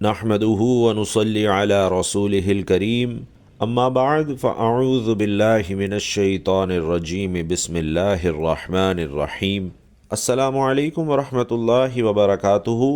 نحمده ونصلي على رسوله الكريم اما بعد فاعوذ باللہ من الشیطان الرجیم بسم اللہ الرحمن الرحیم۔ السلام علیکم ورحمۃ اللہ وبرکاتہ۔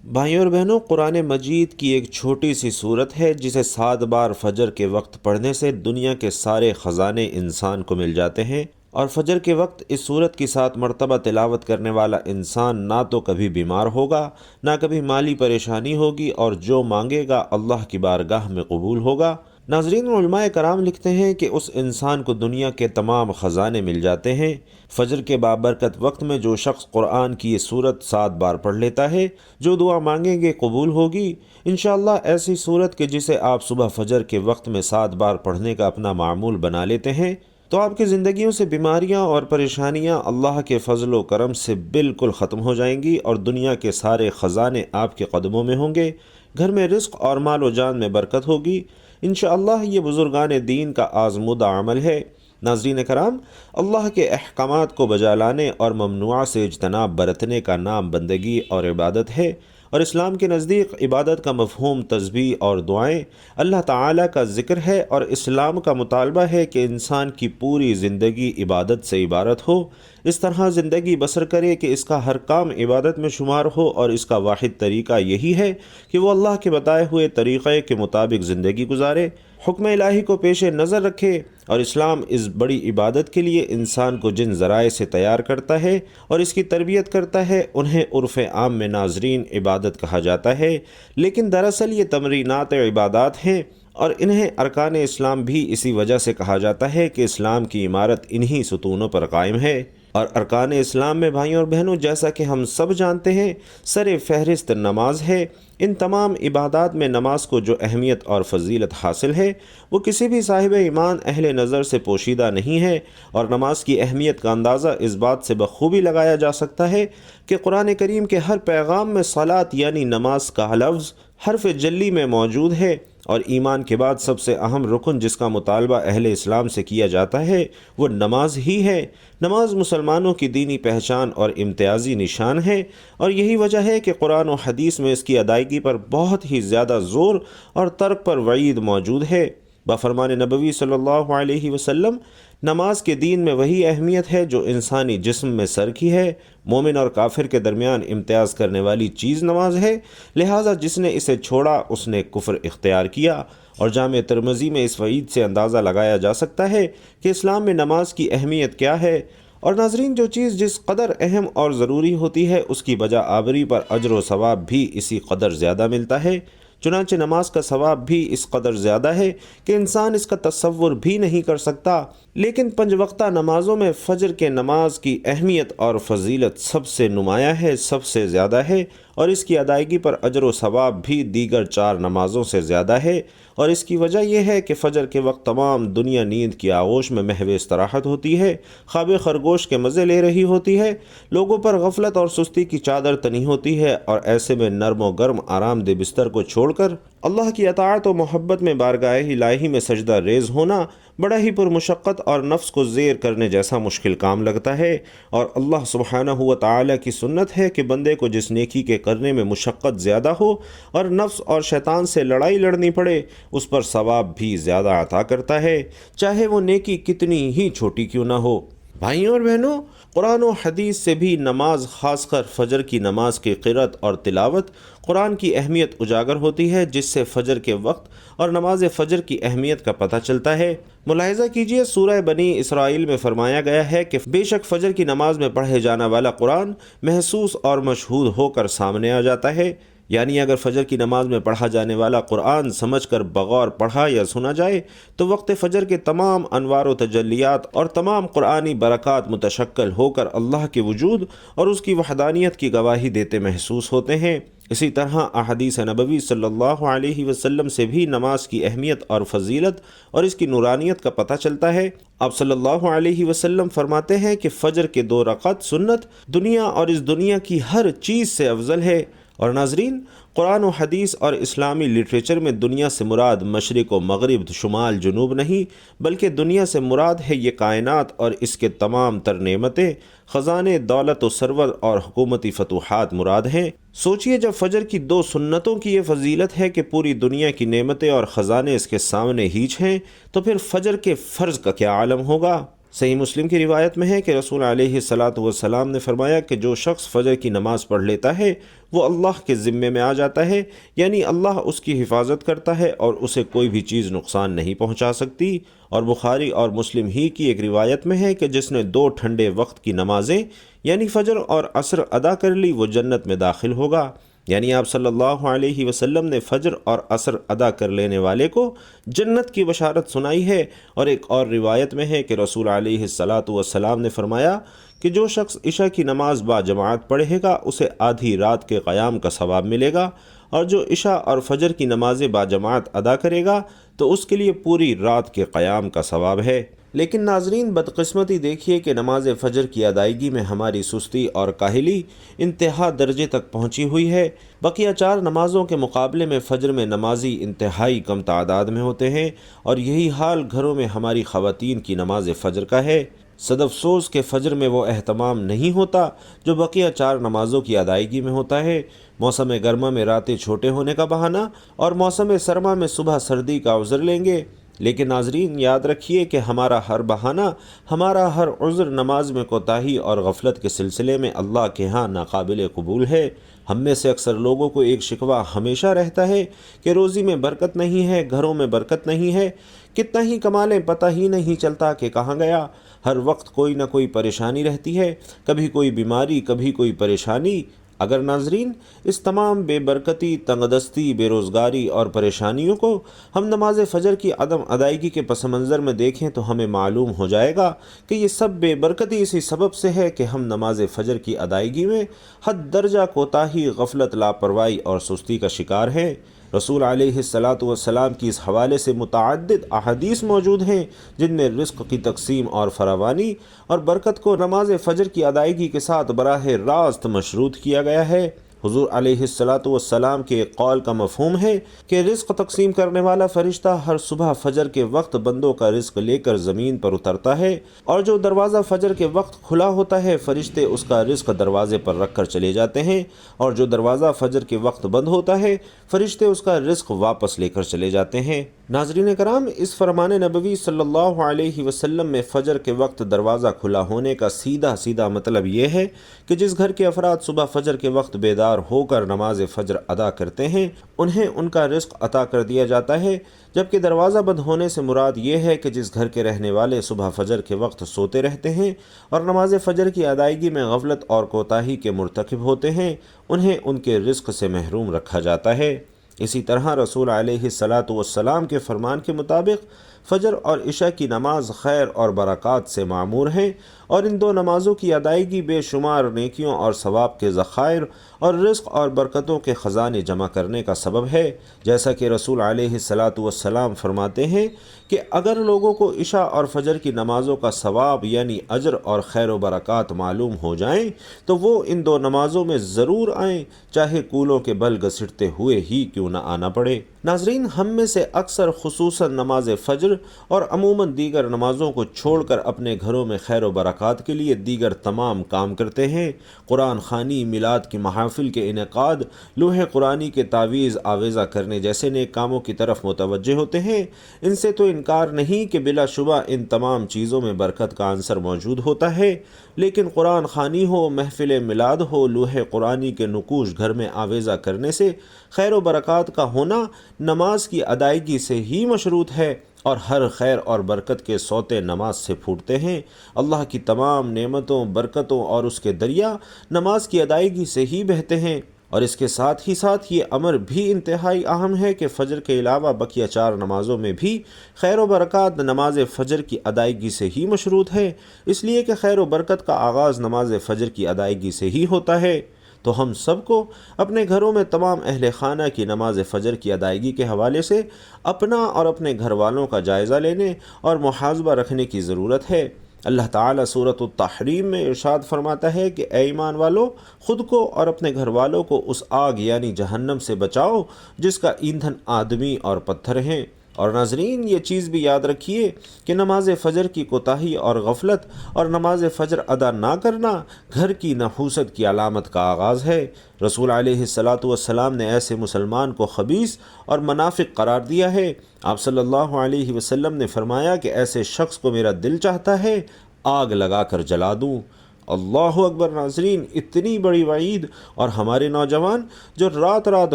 بھائیوں اور بہنوں، قرآن مجید کی ایک چھوٹی سی سورت ہے جسے 7 بار فجر کے وقت پڑھنے سے دنیا کے سارے خزانے انسان کو مل جاتے ہیں، اور فجر کے وقت اس سورت کی 7 مرتبہ تلاوت کرنے والا انسان نہ تو کبھی بیمار ہوگا، نہ کبھی مالی پریشانی ہوگی، اور جو مانگے گا اللہ کی بارگاہ میں قبول ہوگا۔ ناظرین، علماء کرام لکھتے ہیں کہ اس انسان کو دنیا کے تمام خزانے مل جاتے ہیں۔ فجر کے بابرکت وقت میں جو شخص قرآن کی یہ سورت 7 بار پڑھ لیتا ہے، جو دعا مانگیں گے قبول ہوگی انشاءاللہ۔ ایسی سورت کہ جسے آپ صبح فجر کے وقت میں 7 بار پڑھنے کا اپنا معمول بنا لیتے ہیں، تو آپ کی زندگیوں سے بیماریاں اور پریشانیاں اللہ کے فضل و کرم سے بالکل ختم ہو جائیں گی، اور دنیا کے سارے خزانے آپ کے قدموں میں ہوں گے۔ گھر میں رزق اور مال و جان میں برکت ہوگی انشاءاللہ۔ یہ بزرگان دین کا آزمودہ عمل ہے۔ ناظرین کرام، اللہ کے احکامات کو بجا لانے اور ممنوعہ سے اجتناب برتنے کا نام بندگی اور عبادت ہے، اور اسلام کے نزدیک عبادت کا مفہوم تسبیح اور دعائیں اللہ تعالیٰ کا ذکر ہے، اور اسلام کا مطالبہ ہے کہ انسان کی پوری زندگی عبادت سے عبارت ہو۔ اس طرح زندگی بسر کرے کہ اس کا ہر کام عبادت میں شمار ہو، اور اس کا واحد طریقہ یہی ہے کہ وہ اللہ کے بتائے ہوئے طریقے کے مطابق زندگی گزارے، حکم الہی کو پیش نظر رکھے۔ اور اسلام اس بڑی عبادت کے لیے انسان کو جن ذرائع سے تیار کرتا ہے اور اس کی تربیت کرتا ہے، انہیں عرف عام میں ناظرین عبادت کہا جاتا ہے، لیکن دراصل یہ تمرینات عبادات ہیں، اور انہیں ارکان اسلام بھی اسی وجہ سے کہا جاتا ہے کہ اسلام کی عمارت انہی ستونوں پر قائم ہے۔ اور ارکان اسلام میں بھائیوں اور بہنوں، جیسا کہ ہم سب جانتے ہیں، سر فہرست نماز ہے۔ ان تمام عبادات میں نماز کو جو اہمیت اور فضیلت حاصل ہے، وہ کسی بھی صاحب ایمان اہل نظر سے پوشیدہ نہیں ہے، اور نماز کی اہمیت کا اندازہ اس بات سے بخوبی لگایا جا سکتا ہے کہ قرآن کریم کے ہر پیغام میں صلاۃ یعنی نماز کا لفظ حرف جلی میں موجود ہے، اور ایمان کے بعد سب سے اہم رکن جس کا مطالبہ اہل اسلام سے کیا جاتا ہے وہ نماز ہی ہے۔ نماز مسلمانوں کی دینی پہچان اور امتیازی نشان ہے، اور یہی وجہ ہے کہ قرآن و حدیث میں اس کی ادائیگی پر بہت ہی زیادہ زور اور ترک پر وعید موجود ہے۔ بفرمان نبوی صلی اللہ علیہ وسلم، نماز کے دین میں وہی اہمیت ہے جو انسانی جسم میں سر کی ہے۔ مومن اور کافر کے درمیان امتیاز کرنے والی چیز نماز ہے، لہٰذا جس نے اسے چھوڑا اس نے کفر اختیار کیا۔ اور جامع ترمذی میں اس وعید سے اندازہ لگایا جا سکتا ہے کہ اسلام میں نماز کی اہمیت کیا ہے۔ اور ناظرین، جو چیز جس قدر اہم اور ضروری ہوتی ہے، اس کی بجا آوری پر اجر و ثواب بھی اسی قدر زیادہ ملتا ہے۔ چنانچہ نماز کا ثواب بھی اس قدر زیادہ ہے کہ انسان اس کا تصور بھی نہیں کر سکتا۔ لیکن 5 وقتہ نمازوں میں فجر کے نماز کی اہمیت اور فضیلت سب سے نمایاں ہے، سب سے زیادہ ہے، اور اس کی ادائیگی پر اجر و ثواب بھی دیگر 4 نمازوں سے زیادہ ہے۔ اور اس کی وجہ یہ ہے کہ فجر کے وقت تمام دنیا نیند کی آغوش میں محو استراحت ہوتی ہے، خواب خرگوش کے مزے لے رہی ہوتی ہے، لوگوں پر غفلت اور سستی کی چادر تنی ہوتی ہے، اور ایسے میں نرم و گرم آرام دہ بستر کو چھوڑ کر اللہ کی اطاعت و محبت میں بارگاہ الہی میں سجدہ ریز ہونا بڑا ہی پرمشقت اور نفس کو زیر کرنے جیسا مشکل کام لگتا ہے۔ اور اللہ سبحانہ و تعالیٰ کی سنت ہے کہ بندے کو جس نیکی کے کرنے میں مشقت زیادہ ہو اور نفس اور شیطان سے لڑائی لڑنی پڑے، اس پر ثواب بھی زیادہ عطا کرتا ہے، چاہے وہ نیکی کتنی ہی چھوٹی کیوں نہ ہو۔ بھائیوں اور بہنوں، قرآن و حدیث سے بھی نماز، خاص کر فجر کی نماز کی قرأت اور تلاوت، قرآن کی اہمیت اجاگر ہوتی ہے، جس سے فجر کے وقت اور نماز فجر کی اہمیت کا پتہ چلتا ہے۔ ملاحظہ کیجئے، سورہ بنی اسرائیل میں فرمایا گیا ہے کہ بے شک فجر کی نماز میں پڑھے جانے والا قرآن محسوس اور مشہود ہو کر سامنے آ جاتا ہے۔ یعنی اگر فجر کی نماز میں پڑھا جانے والا قرآن سمجھ کر بغور پڑھا یا سنا جائے تو وقت فجر کے تمام انوار و تجلیات اور تمام قرآنی برکات متشکل ہو کر اللہ کے وجود اور اس کی وحدانیت کی گواہی دیتے محسوس ہوتے ہیں۔ اسی طرح احادیث نبوی صلی اللہ علیہ وسلم سے بھی نماز کی اہمیت اور فضیلت اور اس کی نورانیت کا پتہ چلتا ہے۔ آپ صلی اللہ علیہ وسلم فرماتے ہیں کہ فجر کے 2 رکعت سنت دنیا اور اس دنیا کی ہر چیز سے افضل ہے۔ اور ناظرین، قرآن و حدیث اور اسلامی لٹریچر میں دنیا سے مراد مشرق و مغرب، شمال جنوب نہیں، بلکہ دنیا سے مراد ہے یہ کائنات اور اس کے تمام تر نعمتیں، خزانے، دولت و ثروت اور حکومتی فتوحات مراد ہیں۔ سوچئے جب فجر کی 2 سنتوں کی یہ فضیلت ہے کہ پوری دنیا کی نعمتیں اور خزانے اس کے سامنے ہیچ ہیں، تو پھر فجر کے فرض کا کیا عالم ہوگا؟ صحیح مسلم کی روایت میں ہے کہ رسول علیہ الصلاۃ والسلام نے فرمایا کہ جو شخص فجر کی نماز پڑھ لیتا ہے وہ اللہ کے ذمے میں آ جاتا ہے، یعنی اللہ اس کی حفاظت کرتا ہے اور اسے کوئی بھی چیز نقصان نہیں پہنچا سکتی۔ اور بخاری اور مسلم ہی کی ایک روایت میں ہے کہ جس نے 2 ٹھنڈے وقت کی نمازیں یعنی فجر اور عصر ادا کر لی وہ جنت میں داخل ہوگا۔ یعنی آپ صلی اللہ علیہ وسلم نے فجر اور عصر ادا کر لینے والے کو جنت کی بشارت سنائی ہے۔ اور ایک اور روایت میں ہے کہ رسول علیہ الصلاۃ والسلام نے فرمایا کہ جو شخص عشاء کی نماز با جماعت پڑھے گا اسے آدھی رات کے قیام کا ثواب ملے گا، اور جو عشاء اور فجر کی نمازیں با جماعت ادا کرے گا تو اس کے لیے پوری رات کے قیام کا ثواب ہے۔ لیکن ناظرین، بدقسمتی دیکھیے کہ نماز فجر کی ادائیگی میں ہماری سستی اور کاہلی انتہا درجے تک پہنچی ہوئی ہے۔ بقیہ 4 نمازوں کے مقابلے میں فجر میں نمازی انتہائی کم تعداد میں ہوتے ہیں، اور یہی حال گھروں میں ہماری خواتین کی نماز فجر کا ہے۔ صد افسوس کہ فجر میں وہ اہتمام نہیں ہوتا جو بقیہ 4 نمازوں کی ادائیگی میں ہوتا ہے۔ موسم گرما میں راتیں چھوٹے ہونے کا بہانہ اور موسم سرما میں صبح سردی کا عذر لیں گے، لیکن ناظرین یاد رکھیے کہ ہمارا ہر بہانہ، ہمارا ہر عذر نماز میں کوتاہی اور غفلت کے سلسلے میں اللہ کے ہاں ناقابل قبول ہے۔ ہم میں سے اکثر لوگوں کو ایک شکوہ ہمیشہ رہتا ہے کہ روزی میں برکت نہیں ہے، گھروں میں برکت نہیں ہے، کتنا ہی کما لیں پتہ ہی نہیں چلتا کہ کہاں گیا۔ ہر وقت کوئی نہ کوئی پریشانی رہتی ہے، کبھی کوئی بیماری، کبھی کوئی پریشانی۔ اگر ناظرین اس تمام بے برکتی، تنگ دستی، بے روزگاری اور پریشانیوں کو ہم نماز فجر کی عدم ادائیگی کے پس منظر میں دیکھیں تو ہمیں معلوم ہو جائے گا کہ یہ سب بے برکتی اسی سبب سے ہے کہ ہم نماز فجر کی ادائیگی میں حد درجہ کوتاہی، غفلت، لاپرواہی اور سستی کا شکار ہیں۔ رسول علیہ الصلاۃ والسلام کی اس حوالے سے متعدد احادیث موجود ہیں جن میں رزق کی تقسیم اور فراوانی اور برکت کو نماز فجر کی ادائیگی کے ساتھ براہ راست مشروط کیا گیا ہے۔ حضور علیہ الصلاۃ والسلام کے قول کا مفہوم ہے کہ رزق تقسیم کرنے والا فرشتہ ہر صبح فجر کے وقت بندوں کا رزق لے کر زمین پر اترتا ہے، اور جو دروازہ فجر کے وقت کھلا ہوتا ہے فرشتے اس کا رزق دروازے پر رکھ کر چلے جاتے ہیں، اور جو دروازہ فجر کے وقت بند ہوتا ہے فرشتے اس کا رزق واپس لے کر چلے جاتے ہیں۔ ناظرین کرام، اس فرمان نبوی صلی اللہ علیہ وسلم میں فجر کے وقت دروازہ کھلا ہونے کا سیدھا مطلب یہ ہے کہ جس گھر کے افراد صبح فجر کے وقت بیدار ہو کر نماز فجر ادا کرتے ہیں انہیں ان کا رزق عطا کر دیا جاتا ہے، جبکہ دروازہ بند ہونے سے مراد یہ ہے کہ جس گھر کے رہنے والے صبح فجر کے وقت سوتے رہتے ہیں اور نماز فجر کی ادائیگی میں غفلت اور کوتاہی کے مرتکب ہوتے ہیں انہیں ان کے رزق سے محروم رکھا جاتا ہے۔ اسی طرح رسول علیہ الصلاۃ والسلام کے فرمان کے مطابق فجر اور عشاء کی نماز خیر اور برکات سے معمور ہیں، اور ان 2 نمازوں کی ادائیگی بے شمار نیکیوں اور ثواب کے ذخائر اور رزق اور برکتوں کے خزانے جمع کرنے کا سبب ہے۔ جیسا کہ رسول علیہ الصلاۃ والسلام فرماتے ہیں کہ اگر لوگوں کو عشاء اور فجر کی نمازوں کا ثواب یعنی اجر اور خیر و برکات معلوم ہو جائیں تو وہ ان 2 نمازوں میں ضرور آئیں، چاہے کولوں کے بل گھسیٹتے ہوئے ہی کیوں نہ آنا پڑے۔ ناظرین، ہم میں سے اکثر خصوصاً نماز فجر اور عموماً دیگر نمازوں کو چھوڑ کر اپنے گھروں میں خیر و برکات کے لیے دیگر تمام کام کرتے ہیں۔ قرآن خوانی، میلاد کی محافل کے انعقاد، لوح قرآنی کے تعویذ آویزہ کرنے جیسے نیک کاموں کی طرف متوجہ ہوتے ہیں۔ ان سے تو انکار نہیں کہ بلا شبہ ان تمام چیزوں میں برکت کا عنصر موجود ہوتا ہے، لیکن قرآن خوانی ہو، محفل میلاد ہو، لوح قرآنی کے نقوش گھر میں آویزہ کرنے سے خیر و برکات کا ہونا نماز کی ادائیگی سے ہی مشروط ہے، اور ہر خیر اور برکت کے سوتے نماز سے پھوٹتے ہیں۔ اللہ کی تمام نعمتوں، برکتوں اور اس کے دریا نماز کی ادائیگی سے ہی بہتے ہیں، اور اس کے ساتھ ہی ساتھ یہ امر بھی انتہائی اہم ہے کہ فجر کے علاوہ بقیہ 4 نمازوں میں بھی خیر و برکات نماز فجر کی ادائیگی سے ہی مشروط ہے، اس لیے کہ خیر و برکت کا آغاز نماز فجر کی ادائیگی سے ہی ہوتا ہے۔ تو ہم سب کو اپنے گھروں میں تمام اہل خانہ کی نماز فجر کی ادائیگی کے حوالے سے اپنا اور اپنے گھر والوں کا جائزہ لینے اور محاسبہ رکھنے کی ضرورت ہے۔ اللہ تعالیٰ سورۃ التحریم میں ارشاد فرماتا ہے کہ اے ایمان والو، خود کو اور اپنے گھر والوں کو اس آگ یعنی جہنم سے بچاؤ جس کا ایندھن آدمی اور پتھر ہیں۔ اور ناظرین، یہ چیز بھی یاد رکھیے کہ نماز فجر کی کوتاہی اور غفلت اور نماز فجر ادا نہ کرنا گھر کی نحوست کی علامت کا آغاز ہے۔ رسول علیہ السلام نے ایسے مسلمان کو خبیث اور منافق قرار دیا ہے۔ آپ صلی اللہ علیہ وسلم نے فرمایا کہ ایسے شخص کو میرا دل چاہتا ہے آگ لگا کر جلا دوں۔ اللہ اکبر! ناظرین، اتنی بڑی وعید، اور ہمارے نوجوان جو رات رات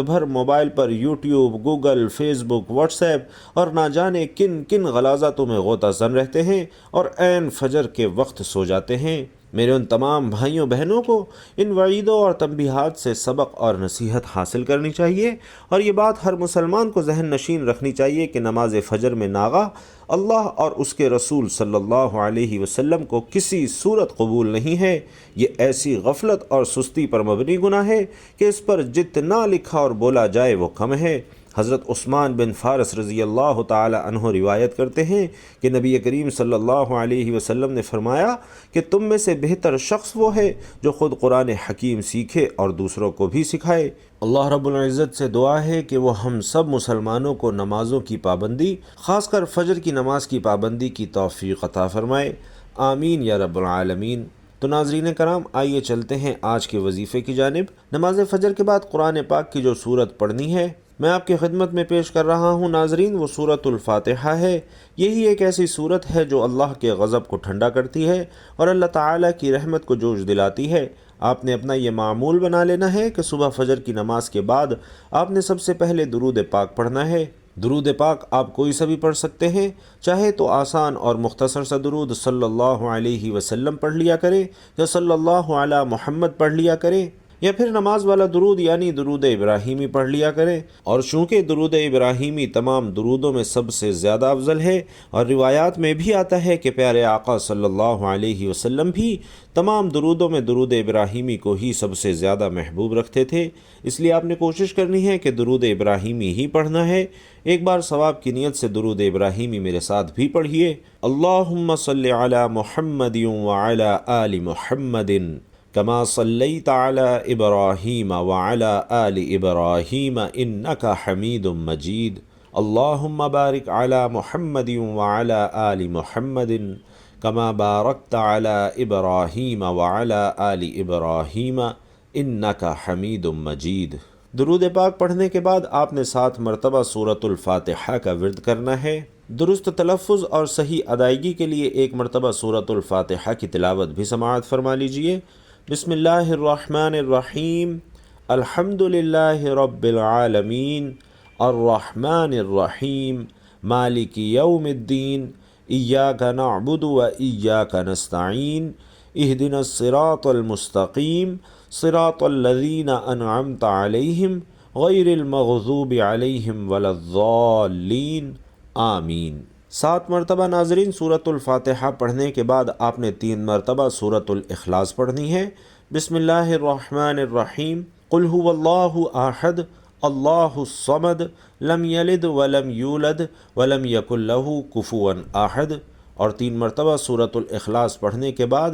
بھر موبائل پر یوٹیوب، گوگل، فیس بک، واٹس ایپ اور نہ جانے کن کن غلاظتوں میں غوطہ زن رہتے ہیں اور عین فجر کے وقت سو جاتے ہیں۔ میرے ان تمام بھائیوں بہنوں کو ان وعیدوں اور تنبیہات سے سبق اور نصیحت حاصل کرنی چاہیے، اور یہ بات ہر مسلمان کو ذہن نشین رکھنی چاہیے کہ نماز فجر میں ناغہ اللہ اور اس کے رسول صلی اللہ علیہ وسلم کو کسی صورت قبول نہیں ہے۔ یہ ایسی غفلت اور سستی پر مبنی گناہ ہے کہ اس پر جتنا لکھا اور بولا جائے وہ کم ہے۔ حضرت عثمان بن فارس رضی اللہ تعالی عنہ روایت کرتے ہیں کہ نبی کریم صلی اللہ علیہ وسلم نے فرمایا کہ تم میں سے بہتر شخص وہ ہے جو خود قرآن حکیم سیکھے اور دوسروں کو بھی سکھائے۔ اللہ رب العزت سے دعا ہے کہ وہ ہم سب مسلمانوں کو نمازوں کی پابندی، خاص کر فجر کی نماز کی پابندی کی توفیق عطا فرمائے، آمین یا رب العالمین۔ تو ناظرین کرام، آئیے چلتے ہیں آج کے وظیفے کی جانب۔ نماز فجر کے بعد قرآن پاک کی جو سورت پڑھنی ہے میں آپ کی خدمت میں پیش کر رہا ہوں ناظرین، وہ سورۃ الفاتحہ ہے۔ یہی ایک ایسی سورت ہے جو اللہ کے غضب کو ٹھنڈا کرتی ہے اور اللہ تعالیٰ کی رحمت کو جوش دلاتی ہے۔ آپ نے اپنا یہ معمول بنا لینا ہے کہ صبح فجر کی نماز کے بعد آپ نے سب سے پہلے درود پاک پڑھنا ہے۔ درود پاک آپ کوئی سا بھی پڑھ سکتے ہیں، چاہے تو آسان اور مختصر سا درود صلی اللہ علیہ وسلم پڑھ لیا کریں یا صلی اللہ علی محمد پڑھ لیا کریں، یا پھر نماز والا درود یعنی درود ابراہیمی پڑھ لیا کریں۔ اور چونکہ درود ابراہیمی تمام درودوں میں سب سے زیادہ افضل ہے، اور روایات میں بھی آتا ہے کہ پیارے آقا صلی اللہ علیہ وسلم بھی تمام درودوں میں درود ابراہیمی کو ہی سب سے زیادہ محبوب رکھتے تھے، اس لیے آپ نے کوشش کرنی ہے کہ درود ابراہیمی ہی پڑھنا ہے۔ ایک بار ثواب کی نیت سے درود ابراہیمی میرے ساتھ بھی پڑھیے۔ اللہم صلی علی محمد وعلی آل محمد كما صليت على إبراهيم وعلى آل إبراهيم إنك حميد مجيد اللهم بارك على محمد وعلى آل محمد كما باركت على إبراهيم وعلى آل إبراهيم إنك حميد مجيد۔ درود پاک پڑھنے کے بعد آپ نے 7 مرتبہ سورۃ الفاتحہ کا ورد کرنا ہے۔ درست تلفظ اور صحیح ادائیگی کے لیے ایک مرتبہ سورۃ الفاتحہ کی تلاوت بھی سماعت فرما لیجئے۔ بسم اللہ الرحمن الرحیم، الحمد للہ رب العالمین، الرحمن الرحیم، مالک یوم الدین، ایاک نعبد و ایاک نستعین، اہدنا الصراط المستقیم، صراط الذین انعمت علیہم غیر المغضوب علیہم ولا الضالین، آمین۔ 7 مرتبہ ناظرین سورۃ الفاتحہ پڑھنے کے بعد آپ نے 3 مرتبہ سورۃ الاخلاص پڑھنی ہے۔ بسم اللہ الرحمن الرحیم، قل هو اللہ احد اللہ الصمد لم یلد ولم یولد ولم یکن لہ کفوا احد، اور 3 مرتبہ سورۃ الاخلاص پڑھنے کے بعد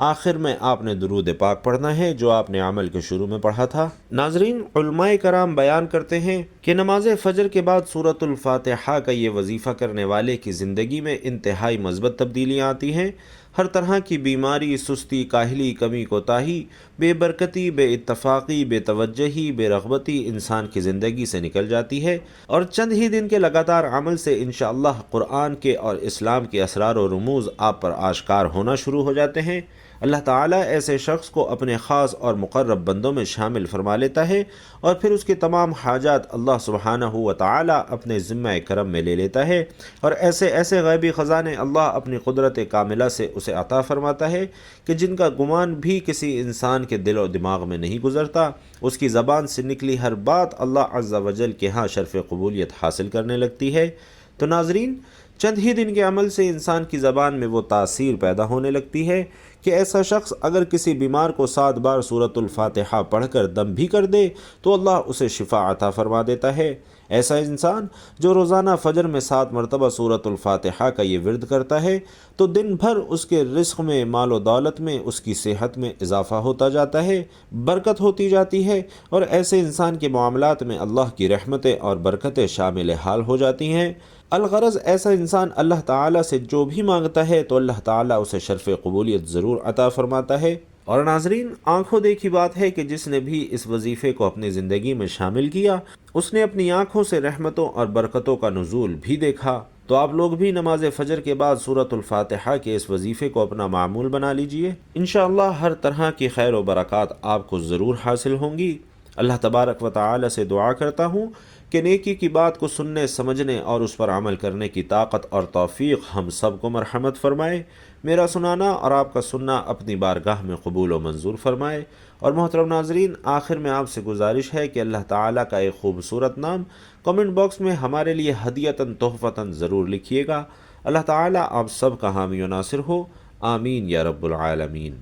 آخر میں آپ نے درود پاک پڑھنا ہے جو آپ نے عمل کے شروع میں پڑھا تھا۔ ناظرین، علماء کرام بیان کرتے ہیں کہ نماز فجر کے بعد سورۃ الفاتحہ کا یہ وظیفہ کرنے والے کی زندگی میں انتہائی مثبت تبدیلیاں آتی ہیں۔ ہر طرح کی بیماری، سستی، کاہلی، کمی کوتاہی، بے برکتی، بے اتفاقی، بے توجہی، بے رغبتی انسان کی زندگی سے نکل جاتی ہے، اور چند ہی دن کے لگاتار عمل سے انشاءاللہ قرآن کے اور اسلام کے اسرار و رموز آپ پر آشکار ہونا شروع ہو جاتے ہیں۔ اللہ تعالیٰ ایسے شخص کو اپنے خاص اور مقرب بندوں میں شامل فرما لیتا ہے، اور پھر اس کے تمام حاجات اللہ سبحانہ و تعالیٰ اپنے ذمہ کرم میں لے لیتا ہے، اور ایسے ایسے غیبی خزانے اللہ اپنی قدرت کاملہ سے اسے عطا فرماتا ہے کہ جن کا گمان بھی کسی انسان کے دل و دماغ میں نہیں گزرتا۔ اس کی زبان سے نکلی ہر بات اللہ عز و جل کے ہاں شرف قبولیت حاصل کرنے لگتی ہے۔ تو ناظرین، چند ہی دن کے عمل سے انسان کی زبان میں وہ تاثیر پیدا ہونے لگتی ہے کہ ایسا شخص اگر کسی بیمار کو 7 بار سورۃ الفاتحہ پڑھ کر دم بھی کر دے تو اللہ اسے شفا عطا فرما دیتا ہے۔ ایسا انسان جو روزانہ فجر میں 7 مرتبہ سورۃ الفاتحہ کا یہ ورد کرتا ہے تو دن بھر اس کے رزق میں، مال و دولت میں، اس کی صحت میں اضافہ ہوتا جاتا ہے، برکت ہوتی جاتی ہے، اور ایسے انسان کے معاملات میں اللہ کی رحمتیں اور برکتیں شامل حال ہو جاتی ہیں۔ الغرض ایسا انسان اللہ تعالیٰ سے جو بھی مانگتا ہے تو اللہ تعالیٰ اسے شرف قبولیت ضرور عطا فرماتا ہے۔ اور ناظرین، آنکھوں دیکھی بات ہے کہ جس نے بھی اس وظیفے کو اپنی زندگی میں شامل کیا اس نے اپنی آنکھوں سے رحمتوں اور برکتوں کا نزول بھی دیکھا۔ تو آپ لوگ بھی نماز فجر کے بعد سورۃ الفاتحہ کے اس وظیفے کو اپنا معمول بنا لیجئے، انشاءاللہ ہر طرح کی خیر و برکات آپ کو ضرور حاصل ہوں گی۔ اللہ تبارک و تعالی سے دعا کرتا ہوں کہ نیکی کی بات کو سننے، سمجھنے اور اس پر عمل کرنے کی طاقت اور توفیق ہم سب کو مرحمت فرمائے، میرا سنانا اور آپ کا سننا اپنی بارگاہ میں قبول و منظور فرمائے۔ اور محترم ناظرین، آخر میں آپ سے گزارش ہے کہ اللہ تعالیٰ کا ایک خوبصورت نام کمنٹ باکس میں ہمارے لیے ہدیتاً تحفتاً ضرور لکھیے گا۔ اللہ تعالیٰ آپ سب کا حامی و ناصر ہو، آمین یا رب العالمین۔